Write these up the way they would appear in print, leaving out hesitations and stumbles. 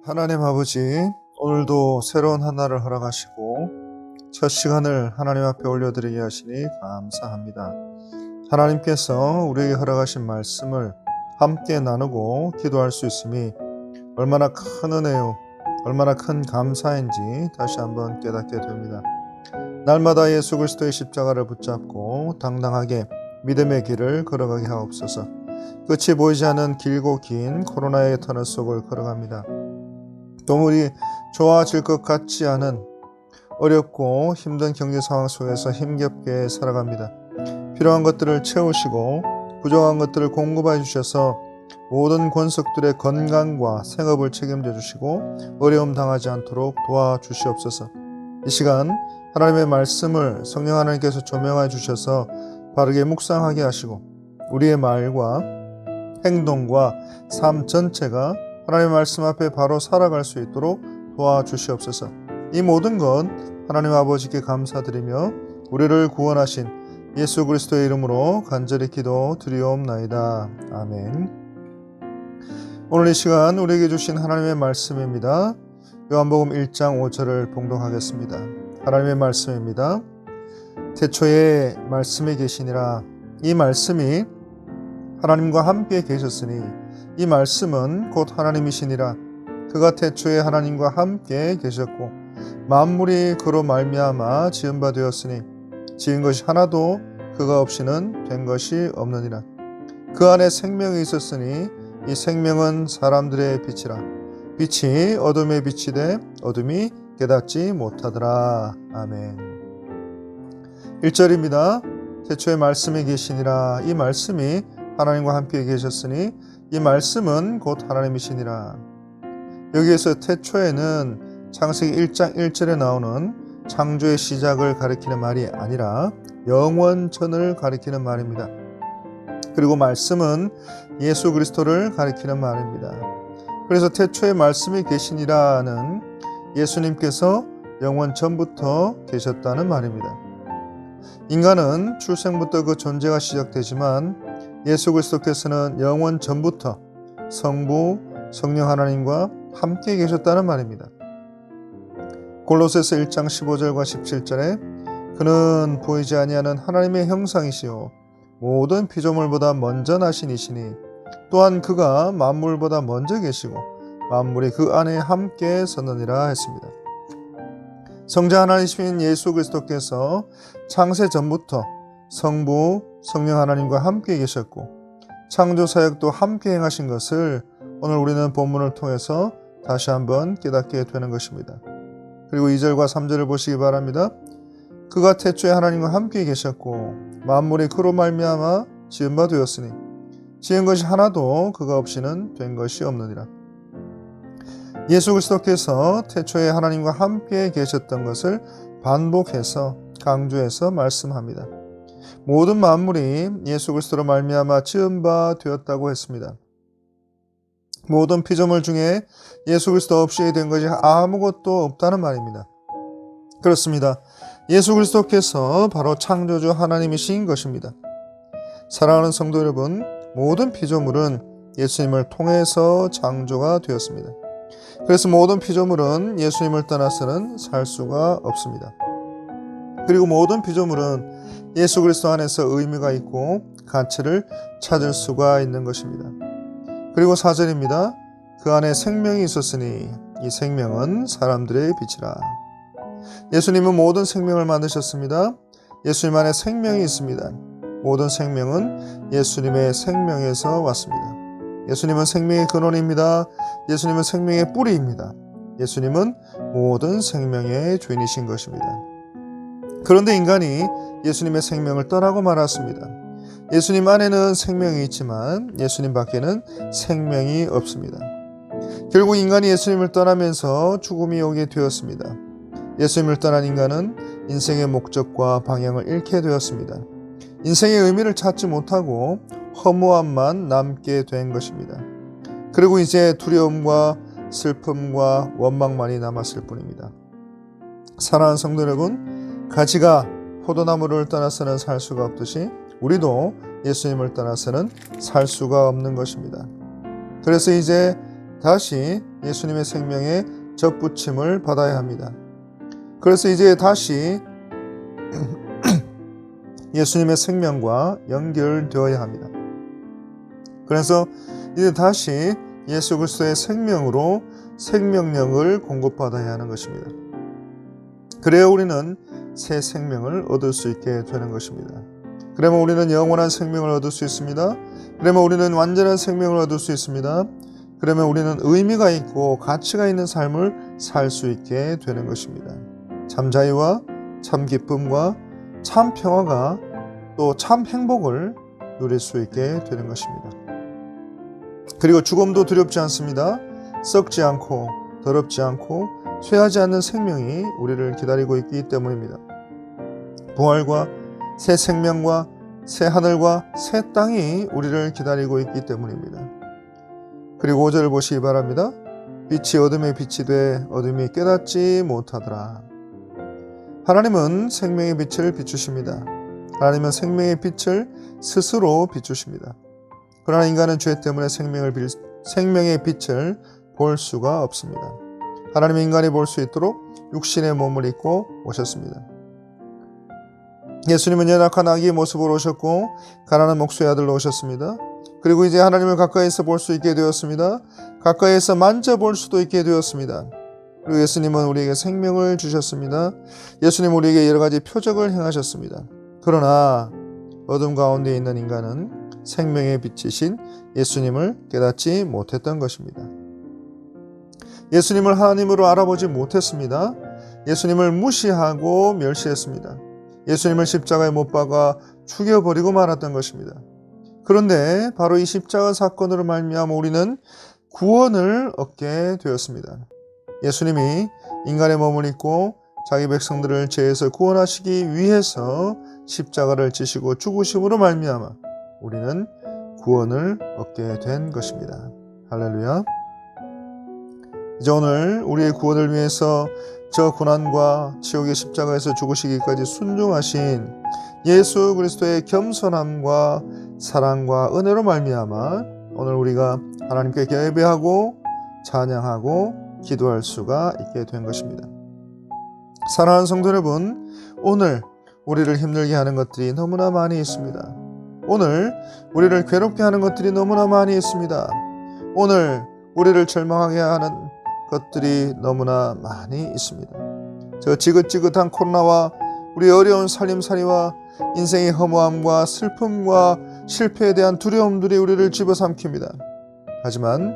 하나님 아버지, 오늘도 새로운 하나를 허락하시고 첫 시간을 하나님 앞에 올려드리게 하시니 감사합니다. 하나님께서 우리에게 허락하신 말씀을 함께 나누고 기도할 수 있음이 얼마나 큰 은혜요, 얼마나 큰 감사인지 다시 한번 깨닫게 됩니다. 날마다 예수 그리스도의 십자가를 붙잡고 당당하게 믿음의 길을 걸어가게 하옵소서. 끝이 보이지 않는 길고 긴 코로나의 터널 속을 걸어갑니다. 도무지 좋아질 것 같지 않은 어렵고 힘든 경제 상황 속에서 힘겹게 살아갑니다. 필요한 것들을 채우시고 부족한 것들을 공급해 주셔서 모든 권속들의 건강과 생업을 책임져 주시고 어려움 당하지 않도록 도와주시옵소서. 이 시간 하나님의 말씀을 성령 하나님께서 조명해 주셔서 바르게 묵상하게 하시고 우리의 말과 행동과 삶 전체가 하나님의 말씀 앞에 바로 살아갈 수 있도록 도와주시옵소서. 이 모든 것 하나님 아버지께 감사드리며 우리를 구원하신 예수 그리스도의 이름으로 간절히 기도드리옵나이다. 아멘. 오늘 이 시간 우리에게 주신 하나님의 말씀입니다. 요한복음 1장 5절을 봉독하겠습니다. 하나님의 말씀입니다. 태초에 말씀이 계시니라. 이 말씀이 하나님과 함께 계셨으니 이 말씀은 곧 하나님이시니라. 그가 태초에 하나님과 함께 계셨고 만물이 그로 말미암아 지은 바 되었으니 지은 것이 하나도 그가 없이는 된 것이 없느니라. 그 안에 생명이 있었으니 이 생명은 사람들의 빛이라. 빛이 어둠에 비치되 어둠이 깨닫지 못하더라. 아멘. 1절입니다. 태초에 말씀이 계시니라. 이 말씀이 하나님과 함께 계셨으니 이 말씀은 곧 하나님이시니라. 여기에서 태초에는 창세기 1장 1절에 나오는 창조의 시작을 가리키는 말이 아니라 영원전을 가리키는 말입니다. 그리고 말씀은 예수 그리스도를 가리키는 말입니다. 그래서 태초에 말씀이 계시니라는 예수님께서 영원전부터 계셨다는 말입니다. 인간은 출생부터 그 존재가 시작되지만 예수 그리스도께서는 영원 전부터 성부, 성령 하나님과 함께 계셨다는 말입니다. 골로새서 1장 15절과 17절에 그는 보이지 아니하는 하나님의 형상이시요 모든 피조물보다 먼저 나신 이시니 또한 그가 만물보다 먼저 계시고 만물이 그 안에 함께 섰느니라 했습니다. 성자 하나님이신 예수 그리스도께서 창세 전부터 성부, 성령 하나님과 함께 계셨고 창조 사역도 함께 행하신 것을 오늘 우리는 본문을 통해서 다시 한번 깨닫게 되는 것입니다. 그리고 2절과 3절을 보시기 바랍니다. 그가 태초에 하나님과 함께 계셨고 만물이 그로 말미암아 지은 바 되었으니 지은 것이 하나도 그가 없이는 된 것이 없느니라. 예수 그리스도께서 태초에 하나님과 함께 계셨던 것을 반복해서 강조해서 말씀합니다. 모든 만물이 예수 그리스도로 말미암아 지은 바 되었다고 했습니다. 모든 피조물 중에 예수 그리스도 없이 된 것이 아무것도 없다는 말입니다. 그렇습니다. 예수 그리스도께서 바로 창조주 하나님이신 것입니다. 사랑하는 성도 여러분, 모든 피조물은 예수님을 통해서 창조가 되었습니다. 그래서 모든 피조물은 예수님을 떠나서는 살 수가 없습니다. 그리고 모든 피조물은 예수 그리스도 안에서 의미가 있고 가치를 찾을 수가 있는 것입니다. 그리고 4절입니다. 그 안에 생명이 있었으니 이 생명은 사람들의 빛이라. 예수님은 모든 생명을 만드셨습니다. 예수님 안에 생명이 있습니다. 모든 생명은 예수님의 생명에서 왔습니다. 예수님은 생명의 근원입니다. 예수님은 생명의 뿌리입니다. 예수님은 모든 생명의 주인이신 것입니다. 그런데 인간이 예수님의 생명을 떠나고 말았습니다. 예수님 안에는 생명이 있지만 예수님 밖에는 생명이 없습니다. 결국 인간이 예수님을 떠나면서 죽음이 오게 되었습니다. 예수님을 떠난 인간은 인생의 목적과 방향을 잃게 되었습니다. 인생의 의미를 찾지 못하고 허무함만 남게 된 것입니다. 그리고 이제 두려움과 슬픔과 원망만이 남았을 뿐입니다. 사랑하는 성도 여러분, 가지가 포도나무를 떠나서는 살 수가 없듯이 우리도 예수님을 떠나서는 살 수가 없는 것입니다. 그래서 이제 다시 예수님의 생명에 접붙임을 받아야 합니다. 그래서 이제 다시 예수님의 생명과 연결되어야 합니다. 그래서 이제 다시 예수 그리스도의 생명으로 생명력을 공급받아야 하는 것입니다. 그래야 우리는 새 생명을 얻을 수 있게 되는 것입니다. 그러면 우리는 영원한 생명을 얻을 수 있습니다. 그러면 우리는 완전한 생명을 얻을 수 있습니다. 그러면 우리는 의미가 있고 가치가 있는 삶을 살 수 있게 되는 것입니다. 참 자유와 참 기쁨과 참 평화가 또 참 행복을 누릴 수 있게 되는 것입니다. 그리고 죽음도 두렵지 않습니다. 썩지 않고 더럽지 않고 쇠하지 않는 생명이 우리를 기다리고 있기 때문입니다. 부활과 새 생명과 새 하늘과 새 땅이 우리를 기다리고 있기 때문입니다. 그리고 5절을 보시기 바랍니다. 빛이 어둠의 빛이 돼 어둠이 깨닫지 못하더라. 하나님은 생명의 빛을 비추십니다. 하나님은 생명의 빛을 스스로 비추십니다. 그러나 인간은 죄 때문에 생명의 빛을 볼 수가 없습니다. 하나님은 인간이 볼 수 있도록 육신의 몸을 입고 오셨습니다. 예수님은 연약한 아기의 모습으로 오셨고 가난한 목수의 아들로 오셨습니다. 그리고 이제 하나님을 가까이서 볼 수 있게 되었습니다. 가까이서 만져볼 수도 있게 되었습니다. 그리고 예수님은 우리에게 생명을 주셨습니다. 예수님은 우리에게 여러 가지 표적을 행하셨습니다. 그러나 어둠 가운데 있는 인간은 생명의 빛이신 예수님을 깨닫지 못했던 것입니다. 예수님을 하나님으로 알아보지 못했습니다. 예수님을 무시하고 멸시했습니다. 예수님을 십자가에 못 박아 죽여버리고 말았던 것입니다. 그런데 바로 이 십자가 사건으로 말미암아 우리는 구원을 얻게 되었습니다. 예수님이 인간의 몸을 입고 자기 백성들을 죄에서 구원하시기 위해서 십자가를 지시고 죽으심으로 말미암아 우리는 구원을 얻게 된 것입니다. 할렐루야. 이제 오늘 우리의 구원을 위해서 저 고난과 지옥의 십자가에서 죽으시기까지 순종하신 예수 그리스도의 겸손함과 사랑과 은혜로 말미암아 오늘 우리가 하나님께 예배하고 찬양하고 기도할 수가 있게 된 것입니다. 사랑하는 성도 여러분, 오늘 우리를 힘들게 하는 것들이 너무나 많이 있습니다. 오늘 우리를 괴롭게 하는 것들이 너무나 많이 있습니다. 오늘 우리를 절망하게 하는 것들이 너무나 많이 있습니다. 저 지긋지긋한 코로나와 우리 어려운 살림살이와 인생의 허무함과 슬픔과 실패에 대한 두려움들이 우리를 집어삼킵니다. 하지만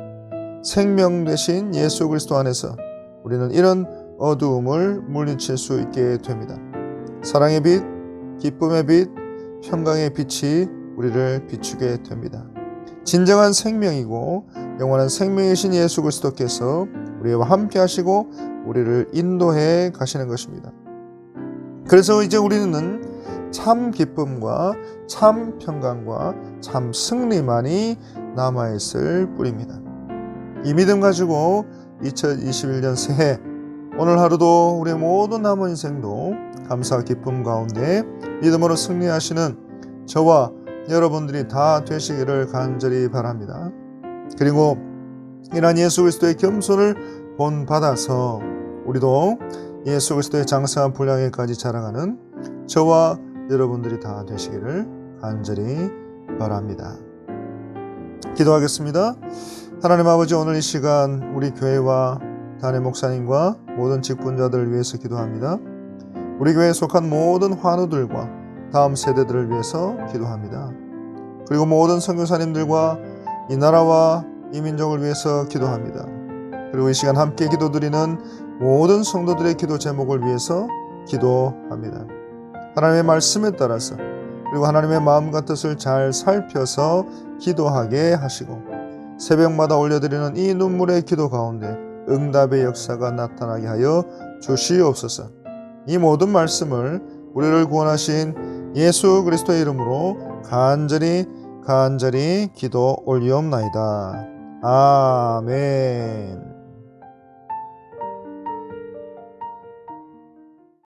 생명 되신 예수 그리스도 안에서 우리는 이런 어두움을 물리칠 수 있게 됩니다. 사랑의 빛, 기쁨의 빛, 평강의 빛이 우리를 비추게 됩니다. 진정한 생명이고 영원한 생명이신 예수 그리스도께서 우리와 함께 하시고 우리를 인도해 가시는 것입니다. 그래서 이제 우리는 참 기쁨과 참 평강과 참 승리만이 남아있을 뿐입니다. 이 믿음 가지고 2021년 새해 오늘 하루도 우리의 모든 남은 인생도 감사와 기쁨 가운데 믿음으로 승리하시는 저와 여러분들이 다 되시기를 간절히 바랍니다. 그리고 이러한 예수 그리스도의 겸손을 본받아서 우리도 예수 그리스도의 장성한 분량에까지 자라가는 저와 여러분들이 다 되시기를 간절히 바랍니다. 기도하겠습니다. 하나님 아버지, 오늘 이 시간 우리 교회와 담임 목사님과 모든 직분자들을 위해서 기도합니다. 우리 교회에 속한 모든 환우들과 다음 세대들을 위해서 기도합니다. 그리고 모든 선교사님들과 이 나라와 이 민족을 위해서 기도합니다. 그리고 이 시간 함께 기도드리는 모든 성도들의 기도 제목을 위해서 기도합니다. 하나님의 말씀에 따라서 그리고 하나님의 마음과 뜻을 잘 살펴서 기도하게 하시고 새벽마다 올려드리는 이 눈물의 기도 가운데 응답의 역사가 나타나게 하여 주시옵소서. 이 모든 말씀을 우리를 구원하신 예수 그리스도의 이름으로 간절히 기도 올리옵나이다. 아멘.